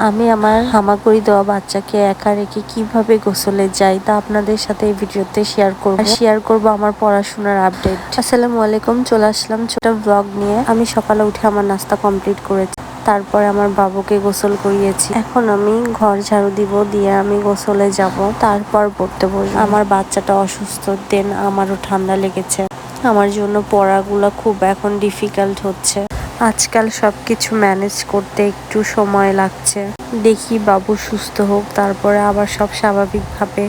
আমি আমার হামাগুড়ি দেওয়া বাচ্চাকে একা রেখে কিভাবে গোসলে যাই তা আপনাদের সাথে এই ভিডিওতে শেয়ার করব আমার পড়াশোনার আপডেট। আসসালামু আলাইকুম, চলে আসলাম ছোট ব্লগ নিয়ে। আমি সকালে উঠে আমার নাস্তা কমপ্লিট করেছি, তারপরে আমার বাবুকে গোসল করিয়েছি। এখন আমি ঘর ঝাড়ু দিয়ে আমি গোসলে যাব, তারপর পড়তে বসবো। আমার বাচ্চাটা অসুস্থ, দেন আমারও ঠান্ডা লেগেছে। আমার জন্য পড়াগুলো খুব এখন ডিফিকাল্ট হচ্ছে। আজকাল সবকিছু ম্যানেজ করতে একটু সময় লাগছে। দেখি বাবু সুস্থ হোক, তারপরে আবার সব স্বাভাবিকভাবে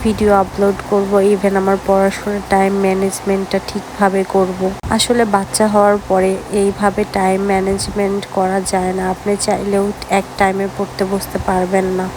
ভিডিও আপলোড করব। ইভেন আমার পড়াশোনার টাইম ম্যানেজমেন্টটা ঠিকভাবে করব। আসলে বাচ্চা হওয়ার পরে এইভাবে টাইম ম্যানেজমেন্ট করা যায় না। আপনি চাইলেও এক টাইমে পড়তে বসতে পারবেন না।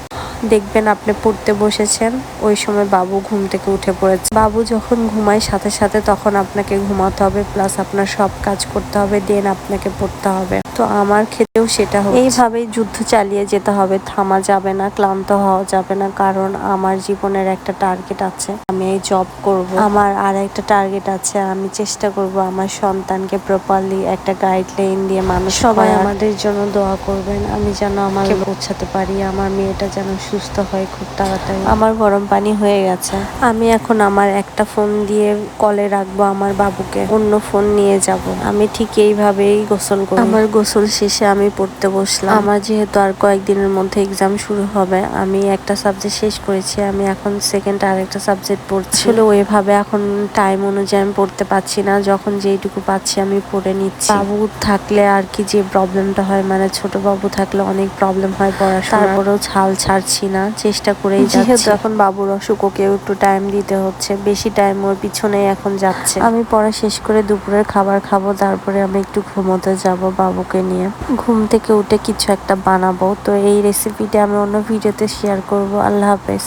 দেখবেন আপনি পড়তে বসেছেন, ওই সময় বাবু ঘুম থেকে উঠে পড়েছে। বাবু যখন ঘুমায় সাথে সাথে তখন আপনাকে ঘুমাতে হবে, প্লাস আপনার সব কাজ করতে হবে, দেন আপনাকে পড়তে হবে। তো আমার ক্ষেত্রেও সেটা হচ্ছে। এইভাবেই যুদ্ধ চালিয়ে যেতে হবে, থামা যাবে না, ক্লান্ত হওয়া যাবে না। কারণ আমার জীবনের একটা টার্গেট আছে, আমি এই জব করব। আমার আর একটা টার্গেট আছে, আমি চেষ্টা করব আমার সন্তানকে প্রপারলি একটা গাইডলাইন দিয়ে মানুষ। সবাই আমাদের জন্য দোয়া করবেন, আমি যেন আমাকে পৌঁছাতে পারি, আমার মেয়েটা যেন সুস্থ হয় খুব তাড়াতাড়ি। আমার গরম পানি হয়ে গেছে, আমি এখন আমার একটা ফোন দিয়ে কলে রাখবো আমার বাবুকে, অন্য ফোন নিয়ে যাব। আমি ঠিক এইভাবেই গোসল করি। আমার গোসল শেষে আমি পড়তে বসলাম। আমার যেহেতু আর কয়েকদিনের মধ্যে এক্সাম শুরু হবে, আমি একটা সাবজেক্ট শেষ করেছি, আমি এখন সেকেন্ড আরেকটা সাবজেক্ট পড়ছি। আসলে ওইভাবে এখন টাইম অনুযায়ী আমি পড়তে পারছি না, যখন যেইটুকু পাচ্ছি আমি পড়ে নিচ্ছি। বাবু থাকলে আর কি যে প্রবলেমটা হয়, মানে ছোট বাবু থাকলে অনেক প্রবলেম হয় পড়াশোনা। তারপরেও ছাল ছাড়ছি না, চেষ্টা করেই যাচ্ছি। যেহেতু এখন বাবুর অসুখ, ওকেও একটু টাইম দিতে হচ্ছে, বেশি টাইম ওর পিছনেই এখন যাচ্ছে। আমি পড়া শেষ করে দুপুরের খাবার খাবো, তারপরে আমি একটু ঘুমোতে যাব বাবুকে নিয়ে। ঘুম থেকে উঠে কিছু একটা বানাবো। তো এই রেসিপিটা আমি অন্য ভিডিওতে শেয়ার করব। আল্লাহ হাফেজ।